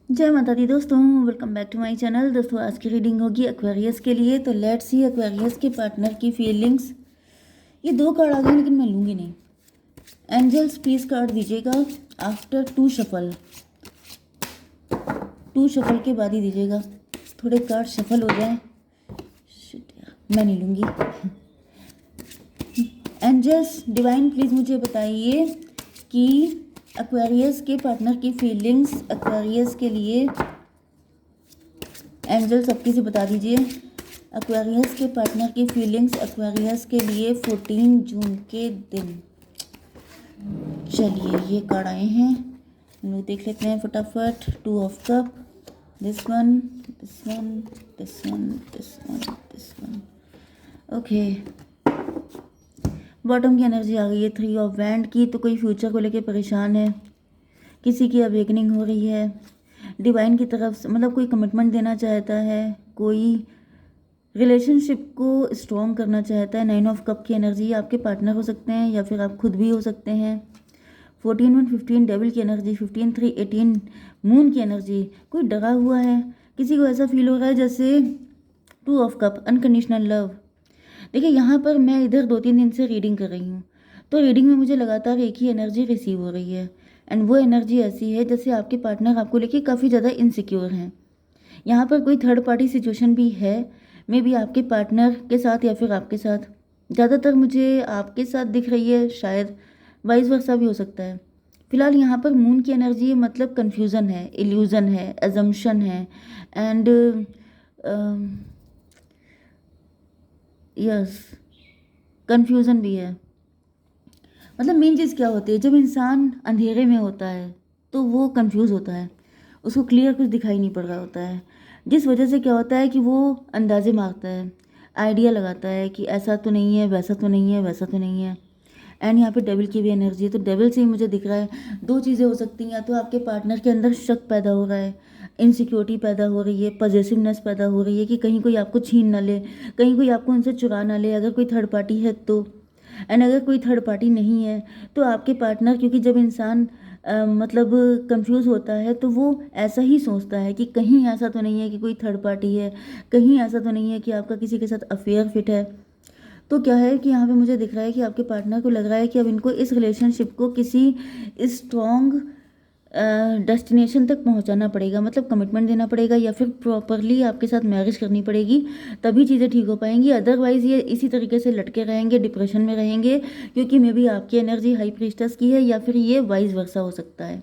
जय माता दी दोस्तों, welcome back to my channel. दोस्तों आज की रीडिंग होगी एक्वेरियस के लिए। तो लेट्स सी एक्वेरियस के पार्टनर की फीलिंग्स। ये दो कार्ड आ गए लेकिन मैं लूँगी नहीं। एंजल्स प्लीज कार्ड दीजिएगा आफ्टर टू शफल के बाद ही दीजिएगा। थोड़े कार्ड शफल हो जाएं। शिट यार, मैं नहीं लूँगी। एंजल्स डिवाइन प्लीज़ मुझे बताइए कि एक्वेरियस के पार्टनर की फीलिंग्स एक्वेरियस के लिए। एंजल सबकी से बता दीजिए एक्वेरियस के पार्टनर की फीलिंग्स एक्वेरियस के लिए 14 जून के दिन। चलिए ये कार्ड आए हैं, हम लोग देख लेते हैं फटाफट। Two of cup, this one, this one, this one, this one, this one. Okay, bottom की एनर्जी आ गई है थ्री ऑफ वैंड की। तो कोई फ्यूचर को लेके परेशान है, किसी की अवेकनिंग हो रही है डिवाइन की तरफ से, मतलब कोई कमिटमेंट देना चाहता है, कोई रिलेशनशिप को स्ट्रॉन्ग करना चाहता है। 9 ऑफ कप की एनर्जी आपके पार्टनर हो सकते हैं या फिर आप खुद भी हो सकते हैं। 14-1-15 डेविल की एनर्जी, 15-3-18 मून की एनर्जी। कोई डरा हुआ है, किसी को ऐसा फील हो रहा है जैसे 2 ऑफ कप अनकंडीशनल लव। देखिए यहाँ पर मैं इधर 2-3 दिन से रीडिंग कर रही हूँ, तो रीडिंग में मुझे लगातार एक ही एनर्जी रिसीव हो रही है। एंड वो एनर्जी ऐसी है जैसे आपके पार्टनर आपको लेके काफ़ी ज़्यादा इनसिक्योर हैं। यहाँ पर कोई थर्ड पार्टी सिचुएशन भी है, मे बी आपके पार्टनर के साथ या फिर आपके साथ। ज़्यादातर मुझे आपके साथ दिख रही है, शायद वाइस वर्सा भी हो सकता है। फिलहाल यहाँ पर मून की एनर्जी मतलब कन्फ्यूज़न है, इल्यूज़न है, एजम्पशन है एंड यस कन्फ्यूज़न भी है। मतलब मेन चीज़ क्या होती है, जब इंसान अंधेरे में होता है तो वो कंफ्यूज होता है, उसको क्लियर कुछ दिखाई नहीं पड़ रहा होता है, जिस वजह से क्या होता है कि वो अंदाजे मारता है, आइडिया लगाता है कि ऐसा तो नहीं है, वैसा तो नहीं है, वैसा तो नहीं है। एंड यहाँ पे डेविल की भी एनर्जी है, तो डेविल से ही मुझे दिख रहा है दो चीज़ें हो सकती हैं। या तो आपके पार्टनर के अंदर शक पैदा हो रहा है, इनसिक्योरिटी पैदा हो रही है, पॉजेसिवनेस पैदा हो रही है कि कहीं कोई आपको छीन ना ले, कहीं कोई आपको उनसे चुरा ना ले, अगर कोई थर्ड पार्टी है तो। एंड अगर कोई थर्ड पार्टी नहीं है तो आपके पार्टनर, क्योंकि जब इंसान मतलब कंफ्यूज होता है तो वो ऐसा ही सोचता है कि कहीं ऐसा तो नहीं है कि कोई थर्ड पार्टी है, कहीं ऐसा तो नहीं है कि आपका किसी के साथ अफेयर फिट है। तो क्या है कि यहाँ पे मुझे दिख रहा है कि आपके पार्टनर को लग रहा है कि अब इनको इस रिलेशनशिप को किसी स्ट्रॉन्ग डेस्टिनेशन तक पहुंचाना पड़ेगा, मतलब कमिटमेंट देना पड़ेगा या फिर प्रॉपरली आपके साथ मैरिज करनी पड़ेगी, तभी चीज़ें ठीक हो पाएंगी। अदरवाइज ये इसी तरीके से लटके रहेंगे, डिप्रेशन में रहेंगे, क्योंकि मे बी आपकी एनर्जी हाई प्रीस्टस की है या फिर ये वाइस वर्सा हो सकता है।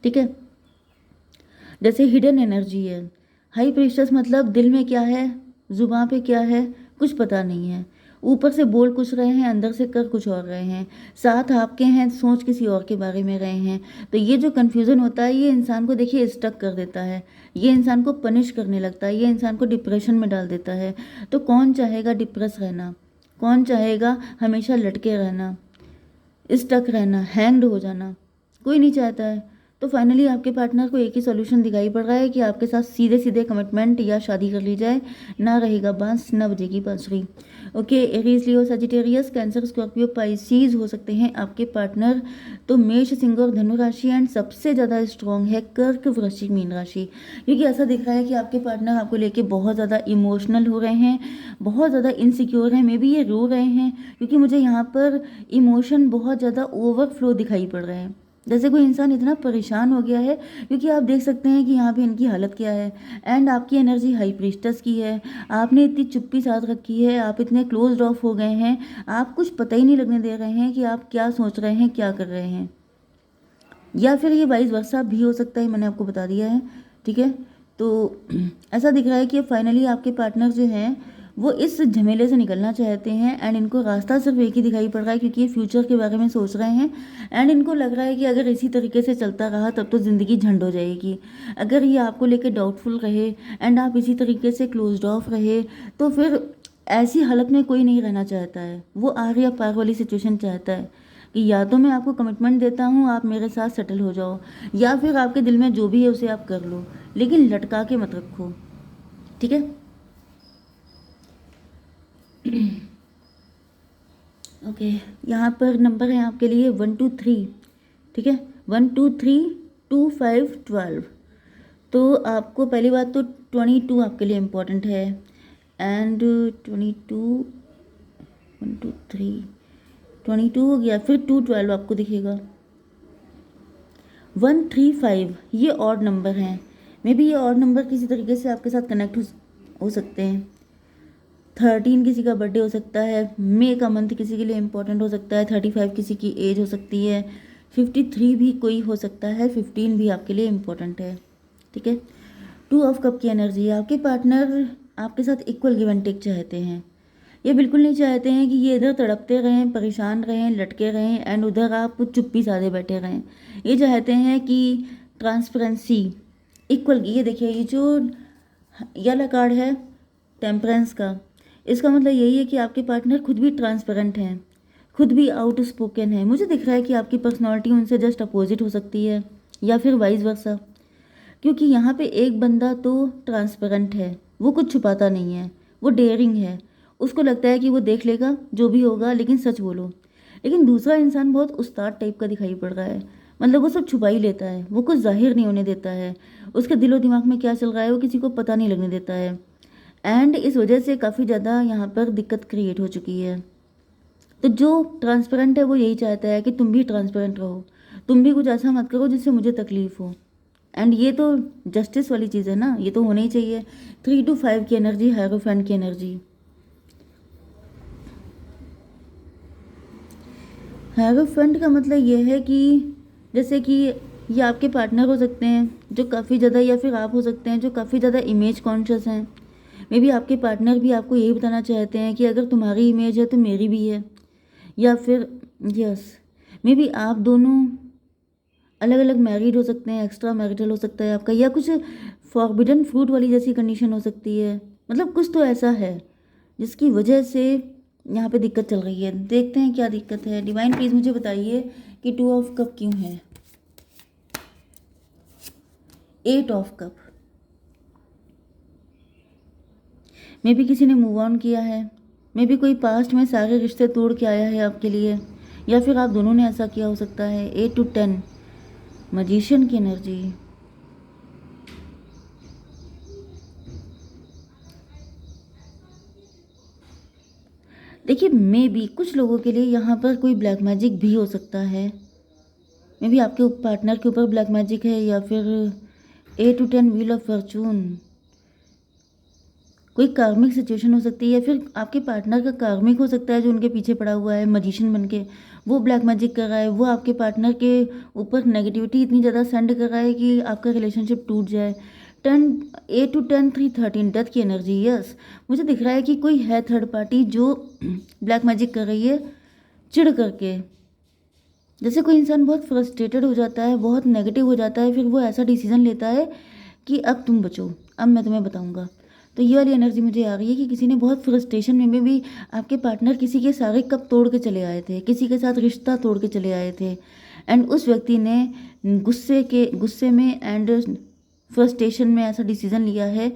ठीक है, जैसे हिडन एनर्जी है। हाई प्रीस्टस मतलब दिल में क्या है, जुबान पे क्या है, कुछ पता नहीं है, ऊपर से बोल कुछ रहे हैं, अंदर से कर कुछ और रहे हैं, साथ आपके हैं, सोच किसी और के बारे में रहे हैं। तो ये जो कन्फ्यूज़न होता है ये इंसान को देखिए स्टक कर देता है, ये इंसान को पनिश करने लगता है, ये इंसान को डिप्रेशन में डाल देता है। तो कौन चाहेगा डिप्रेस रहना, कौन चाहेगा हमेशा लटके रहना, स्टक रहना, हैंग्ड हो जाना, कोई नहीं चाहता है। तो फाइनली आपके पार्टनर को एक ही सॉल्यूशन दिखाई पड़ रहा है कि आपके साथ सीधे सीधे कमिटमेंट या शादी कर ली जाए, ना रहेगा बांस ना बजेगी बांसुरी। ओके, एरीज, लियो, सजिटेरियस, कैंसर, स्कॉर्पियो, पाइसीज हो सकते हैं आपके पार्टनर। तो मेष, सिंह और धनु राशि। एंड सबसे ज़्यादा स्ट्रॉन्ग है कर्क, वृश्चिक, मीन राशि, क्योंकि ऐसा दिख रहा है कि आपके पार्टनर आपको लेके बहुत ज़्यादा इमोशनल हो रहे हैं, बहुत ज़्यादा इनसिक्योर हैं, मे बी ये रो रहे हैं, क्योंकि मुझे यहाँ पर इमोशन बहुत ज़्यादा ओवरफ्लो दिखाई पड़ रहे हैं, जैसे कोई इंसान इतना परेशान हो गया है। क्योंकि आप देख सकते हैं कि यहाँ पे इनकी हालत क्या है। एंड आपकी एनर्जी हाई प्रीस्टस की है, आपने इतनी चुप्पी साध रखी है, आप इतने क्लोज ऑफ हो गए हैं, आप कुछ पता ही नहीं लगने दे रहे हैं कि आप क्या सोच रहे हैं, क्या कर रहे हैं। या फिर ये वाइस वर्सा भी हो सकता है, मैंने आपको बता दिया है। ठीक है, तो ऐसा दिख रहा है कि फाइनली आपके पार्टनर जो हैं वो इस झमेले से निकलना चाहते हैं। एंड इनको रास्ता सिर्फ एक ही दिखाई पड़ रहा है, क्योंकि ये फ्यूचर के बारे में सोच रहे हैं। एंड इनको लग रहा है कि अगर इसी तरीके से चलता रहा तब तो ज़िंदगी झंड हो जाएगी। अगर ये आपको लेके डाउटफुल रहे एंड आप इसी तरीके से क्लोज्ड ऑफ रहे, तो फिर ऐसी हालत में कोई नहीं रहना चाहता है। वो आर या पार वाली सिचुएशन चाहता है कि या तो मैं आपको कमिटमेंट देता हूँ, आप मेरे साथ सेटल हो जाओ, या फिर आपके दिल में जो भी है उसे आप कर लो, लेकिन लटका के मत रखो। ठीक है, ओके, यहाँ पर नंबर है आपके लिए 1 2 3। ठीक है, 1 2 3 2 5 12। तो आपको पहली बात तो 22 आपके लिए इम्पोर्टेंट है, एंड 22 1 2 3 22 हो गया, फिर 212 आपको दिखेगा। 135 ये ऑड नंबर हैं, मे बी ये ऑड नंबर किसी तरीके से आपके साथ कनेक्ट हो सकते हैं। 13 किसी का बर्थडे हो सकता है, मे का मंथ किसी के लिए इम्पोर्टेंट हो सकता है, 35 किसी की एज हो सकती है, 53 भी कोई हो सकता है, 15 भी आपके लिए इम्पोर्टेंट है। ठीक है। 2 ऑफ कप की एनर्जी है, आपके पार्टनर आपके साथ इक्वल गिव एंड टेक चाहते हैं। ये बिल्कुल नहीं चाहते हैं कि ये इधर तड़पते रहें, परेशान रहें, लटके रहें, एंड उधर आप चुप्पी साधे बैठे रहें। ये चाहते हैं कि ट्रांसपेरेंसी इक्वल। ये देखिए, ये जो येलो कार्ड है टेम्परेंस का, इसका मतलब यही है कि आपके पार्टनर खुद भी ट्रांसपेरेंट हैं, खुद भी आउट स्पोकन है। मुझे दिख रहा है कि आपकी पर्सनालिटी उनसे जस्ट अपोजिट हो सकती है, या फिर वाइस वर्सा, क्योंकि यहाँ पे एक बंदा तो ट्रांसपेरेंट है, वो कुछ छुपाता नहीं है, वो डेयरिंग है, उसको लगता है कि वो देख लेगा जो भी होगा, लेकिन सच बोलो। लेकिन दूसरा इंसान बहुत उस्ताद टाइप का दिखाई पड़ रहा है, मतलब वो सब छुपा ही लेता है, वो कुछ जाहिर नहीं होने देता है, उसके दिलो दिमाग में क्या चल रहा है वो किसी को पता नहीं लगने देता है। एंड इस वजह से काफ़ी ज़्यादा यहाँ पर दिक्कत क्रिएट हो चुकी है। तो जो ट्रांसपेरेंट है वो यही चाहता है कि तुम भी ट्रांसपेरेंट रहो, तुम भी कुछ ऐसा मत करो जिससे मुझे तकलीफ हो। एंड ये तो जस्टिस वाली चीज़ है ना, ये तो होना ही चाहिए। 3 to 5 की एनर्जी, हायरोफेंट की एनर्जी। हायरोफेंट का मतलब ये है कि जैसे कि ये आपके पार्टनर हो सकते हैं जो काफ़ी ज़्यादा, या फिर आप हो सकते हैं जो काफ़ी ज़्यादा इमेज कॉन्शियस हैं। मे बी आपके पार्टनर भी आपको यही बताना चाहते हैं कि अगर तुम्हारी इमेज है तो मेरी भी है, या फिर यस, मे बी आप दोनों अलग अलग मैरिड हो सकते हैं, एक्स्ट्रा मैरिटल हो सकता है आपका, या कुछ फॉरबिडन फ्रूट वाली जैसी कंडीशन हो सकती है। मतलब कुछ तो ऐसा है जिसकी वजह से यहाँ पे दिक्कत चल रही है। देखते हैं क्या दिक्कत है। डिवाइन प्लीज़ मुझे बताइए कि 2 ऑफ कप क्यों है। 8 ऑफ कप, मे बी किसी ने मूव ऑन किया है, मे बी कोई पास्ट में सारे रिश्ते तोड़ के आया है आपके लिए, या फिर आप दोनों ने ऐसा किया हो सकता है। 8 to 10 मैजिशियन की एनर्जी। देखिए, मे बी कुछ लोगों के लिए यहाँ पर कोई ब्लैक मैजिक भी हो सकता है, मे बी आपके पार्टनर के ऊपर ब्लैक मैजिक है, या फिर 8 to 10 व्हील ऑफ फॉर्चून, कोई कार्मिक सिचुएशन हो सकती है, या फिर आपके पार्टनर का कार्मिक हो सकता है जो उनके पीछे पड़ा हुआ है मजिशियन बन के, वो ब्लैक मैजिक कर रहा है, वो आपके पार्टनर के ऊपर नेगेटिविटी इतनी ज़्यादा सेंड कर रहा है कि आपका रिलेशनशिप टूट जाए। 8 to 10 3 13 डेथ की एनर्जी। यस, मुझे दिख रहा है कि कोई है थर्ड पार्टी जो ब्लैक मैजिक कर रही है चिढ़ करके। जैसे कोई इंसान बहुत फ्रस्ट्रेटेड हो जाता है, बहुत नेगेटिव हो जाता है, फिर वो ऐसा डिसीजन लेता है कि अब तुम बचो, अब मैं तुम्हें बताऊंगा। तो ये वाली एनर्जी मुझे आ रही है कि किसी ने बहुत फ्रस्ट्रेशन में भी आपके पार्टनर किसी के सारे कप तोड़ के चले आए थे, किसी के साथ रिश्ता तोड़ के चले आए थे, एंड उस व्यक्ति ने गुस्से में एंड फ्रस्ट्रेशन में ऐसा डिसीजन लिया है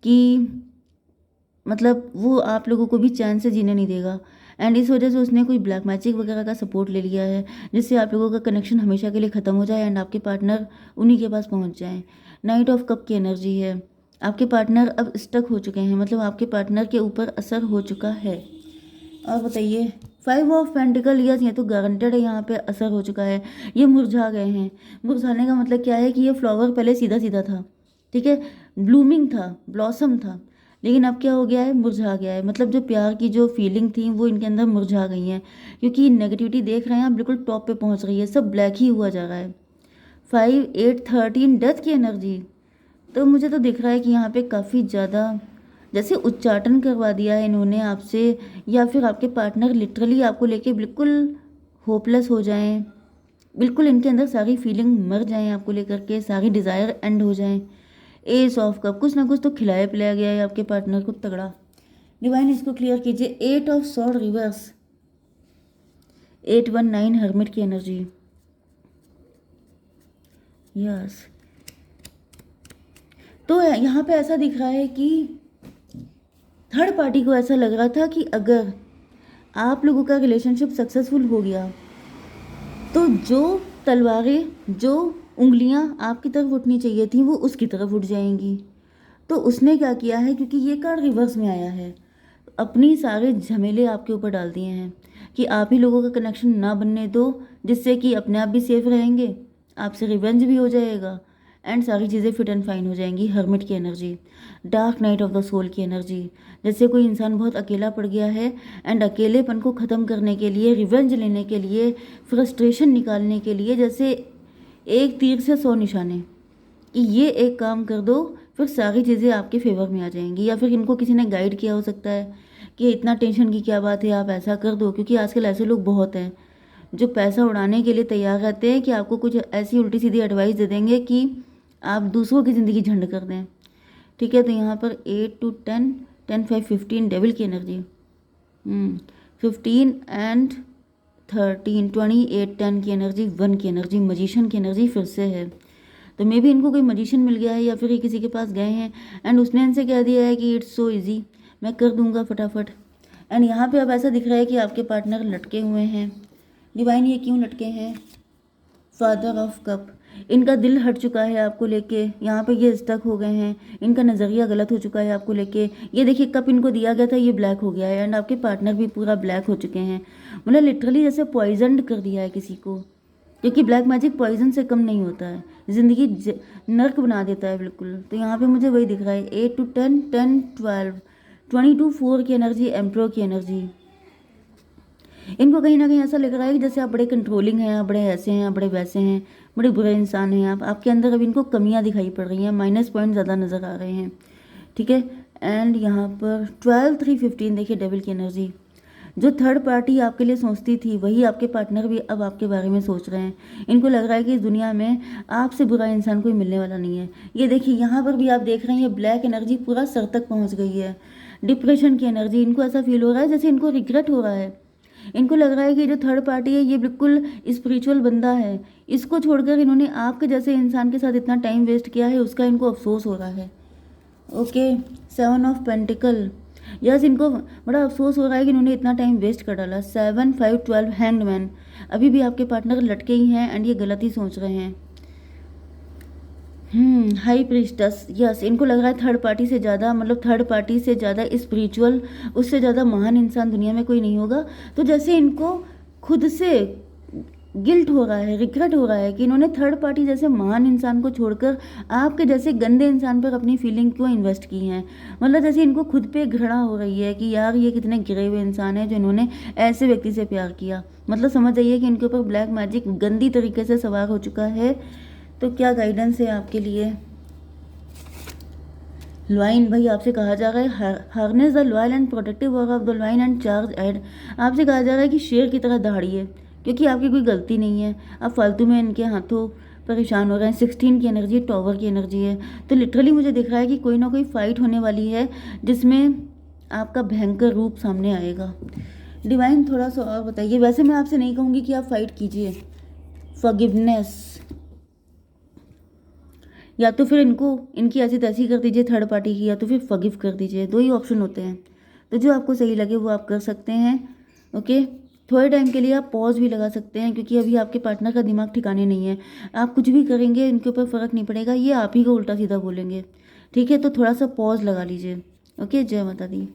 कि मतलब वो आप लोगों को भी चैन से जीने नहीं देगा, एंड इस वजह से उसने कोई ब्लैक मैजिक वगैरह का सपोर्ट ले लिया है, जिससे आप लोगों का कनेक्शन हमेशा के लिए ख़त्म हो जाए एंड आपके पार्टनर उन्हीं के पास पहुंच जाए। नाइट ऑफ कप की एनर्जी है, आपके पार्टनर अब स्टक हो चुके हैं, मतलब आपके पार्टनर के ऊपर असर हो चुका है। और बताइए 5 ऑफ पेंटिकल। यस, ये तो गारंटेड है, यहाँ पे असर हो चुका है, ये मुरझा गए हैं। मुरझाने का मतलब क्या है कि ये फ्लावर पहले सीधा सीधा था, ठीक है, ब्लूमिंग था, ब्लॉसम था, लेकिन अब क्या हो गया है, मुरझा गया है। मतलब जो प्यार की जो फीलिंग थी वो इनके अंदर मुरझा गई हैं, क्योंकि नेगेटिविटी देख रहे हैं आप बिल्कुल टॉप पे पहुंच रही है, सब ब्लैक ही हुआ जा रहा है। 5 8 13 डेथ की एनर्जी। तो मुझे तो दिख रहा है कि यहाँ पे काफ़ी ज़्यादा जैसे उच्चाटन करवा दिया है इन्होंने आपसे, या फिर आपके पार्टनर लिटरली आपको लेके बिल्कुल होपलेस हो जाएं, बिल्कुल इनके अंदर सारी फीलिंग मर जाएं आपको लेकर के, सारी डिज़ायर एंड हो जाएं। एस ऑफ कप, कुछ ना कुछ तो खिलाया पिलाया गया है आपके पार्टनर को तगड़ा। डिवाइन इसको क्लियर कीजिए। 8 ऑफ सॉर्ड रिवर्स, 819 हर्मिट की एनर्जी। यस, तो यहाँ पे ऐसा दिख रहा है कि थर्ड पार्टी को ऐसा लग रहा था कि अगर आप लोगों का रिलेशनशिप सक्सेसफुल हो गया तो जो तलवारें, जो उंगलियां आपकी तरफ उठनी चाहिए थी वो उसकी तरफ उठ जाएंगी। तो उसने क्या किया है, क्योंकि ये कार्ड रिवर्स में आया है, अपनी सारे झमेले आपके ऊपर डाल दिए हैं कि आप ही लोगों का कनेक्शन ना बनने दो, जिससे कि अपने आप भी सेफ रहेंगे, आपसे रिवेंज भी हो जाएगा एंड सारी चीज़ें फिट एंड फाइन हो जाएंगी। हर्मिट की energy, dark night of the soul की एनर्जी, जैसे कोई इंसान बहुत अकेला पड़ गया है एंड अकेलेपन को ख़त्म करने के लिए, रिवेंज लेने के लिए, फ्रस्ट्रेशन निकालने के लिए, जैसे एक तीर से 100 निशाने कि ये एक काम कर दो, फिर सारी चीज़ें आपके फेवर में आ जाएंगी। या फिर इनको किसी ने गाइड किया हो सकता है कि इतना टेंशन की क्या बात है, आप ऐसा कर दो, क्योंकि आजकल ऐसे लोग बहुत हैं जो पैसा उड़ाने के लिए तैयार रहते हैं कि आपको कुछ ऐसी उल्टी सीधी एडवाइस दे देंगे कि आप दूसरों की ज़िंदगी झंड कर दें। ठीक है, तो यहाँ पर 8 to 10, 10, 5, 15 डेविल की एनर्जी, 15 एंड 13, 28, 10 की एनर्जी, 1 की एनर्जी, मजिशियन की एनर्जी फिर से है। तो मे भी इनको कोई मजिशियन मिल गया है या फिर ये किसी के पास गए हैं एंड उसने इनसे कह दिया है कि इट्स सो इजी, मैं कर दूंगा फटाफट। एंड यहाँ पे अब ऐसा दिख रहा है कि आपके पार्टनर लटके हुए हैं। डिवाइन ये क्यों लटके हैं? फादर ऑफ कप, इनका दिल हट चुका है आपको लेके, यहाँ पे ये स्टक हो गए हैं, इनका नज़रिया गलत हो चुका है आपको लेके। ये देखिए कप इनको दिया गया था, ये ब्लैक हो गया है एंड आपके पार्टनर भी पूरा ब्लैक हो चुके हैं। मतलब लिटरली जैसे पॉइजनड कर दिया है किसी को, क्योंकि ब्लैक मैजिक पॉइजन से कम नहीं होता है, ज़िंदगी नर्क बना देता है बिल्कुल। तो यहाँ पे मुझे वही दिख रहा है, 8 to 10, 10, 12, 22, 4 की एनर्जी, एम्प्रो की एनर्जी। इनको कहीं ना कहीं ऐसा लग रहा है कि जैसे आप बड़े कंट्रोलिंग हैं, आप बड़े ऐसे हैं, आप बड़े वैसे हैं, बड़े बुरे इंसान हैं आप, आपके अंदर अब इनको कमियां दिखाई पड़ रही हैं, माइनस पॉइंट ज़्यादा नज़र आ रहे हैं। ठीक है, एंड यहाँ पर 12, 3, 15 देखिए डेविल की एनर्जी। जो थर्ड पार्टी आपके लिए सोचती थी वही आपके पार्टनर भी अब आपके बारे में सोच रहे हैं। इनको लग रहा है कि इस दुनिया में आपसे बुरा इंसान कोई मिलने वाला नहीं है। ये देखिए यहाँ पर भी आप देख रहे हैं, ये ब्लैक एनर्जी पूरा सर तक पहुँच गई है। डिप्रेशन की एनर्जी, इनको ऐसा फील हो रहा है जैसे इनको रिग्रेट हो रहा है। इनको लग रहा है कि जो थर्ड पार्टी है ये बिल्कुल स्पिरिचुअल बंदा है, इसको छोड़कर इन्होंने आपके जैसे इंसान के साथ इतना टाइम वेस्ट किया है, उसका इनको अफसोस हो रहा है। ओके, 7 ऑफ पेंटिकल, यस इनको बड़ा अफसोस हो रहा है कि इन्होंने इतना टाइम वेस्ट कर डाला। 7, 5, 12 हैंग्ड मैन, अभी भी आपके पार्टनर लटके ही हैं एंड ये गलत ही सोच रहे हैं। हाई प्रीस्टस, यस इनको लग रहा है थर्ड पार्टी से ज़्यादा, मतलब थर्ड पार्टी से ज़्यादा स्पिरिचुअल, उससे ज़्यादा महान इंसान दुनिया में कोई नहीं होगा। तो जैसे इनको खुद से गिल्ट हो रहा है, रिग्रेट हो रहा है कि इन्होंने थर्ड पार्टी जैसे महान इंसान को छोड़कर आपके जैसे गंदे इंसान पर अपनी फीलिंग क्यों इन्वेस्ट की हैं। मतलब जैसे इनको खुद पे घृणा हो रही है कि यार ये कितने गिरे हुए इंसान है जो इन्होंने ऐसे व्यक्ति से प्यार किया। मतलब समझ जाइए कि इनके ऊपर ब्लैक मैजिक गंदी तरीके से सवार हो चुका है। तो क्या गाइडेंस है आपके लिए? लॉइन, भाई आपसे कहा जा रहा है harness the loyal and protective work of the lion and charge ahead. आपसे कहा जा रहा है कि शेर की तरह दहाड़िए, क्योंकि आपकी कोई गलती नहीं है, आप फालतू में इनके हाथों परेशान हो रहे हैं। 16 की एनर्जी, टॉवर की एनर्जी है। तो लिटरली मुझे दिख रहा है कि कोई ना कोई फाइट होने वाली है जिसमें आपका भयंकर रूप सामने आएगा। डिवाइन थोड़ा सा और बताइए। वैसे मैं आपसे नहीं कहूँगी कि आप फाइट कीजिए, फॉरगिवनेस, या तो फिर इनको इनकी ऐसी तैसी कर दीजिए थर्ड पार्टी की, या तो फिर फॉरगिव कर दीजिए। दो ही ऑप्शन होते हैं, तो जो आपको सही लगे वो आप कर सकते हैं। ओके, थोड़े टाइम के लिए आप पॉज भी लगा सकते हैं, क्योंकि अभी आपके पार्टनर का दिमाग ठिकाने नहीं है। आप कुछ भी करेंगे इनके ऊपर फ़र्क नहीं पड़ेगा, ये आप ही को उल्टा सीधा बोलेंगे। ठीक है, तो थोड़ा सा पॉज लगा लीजिए। ओके, जय माता दी।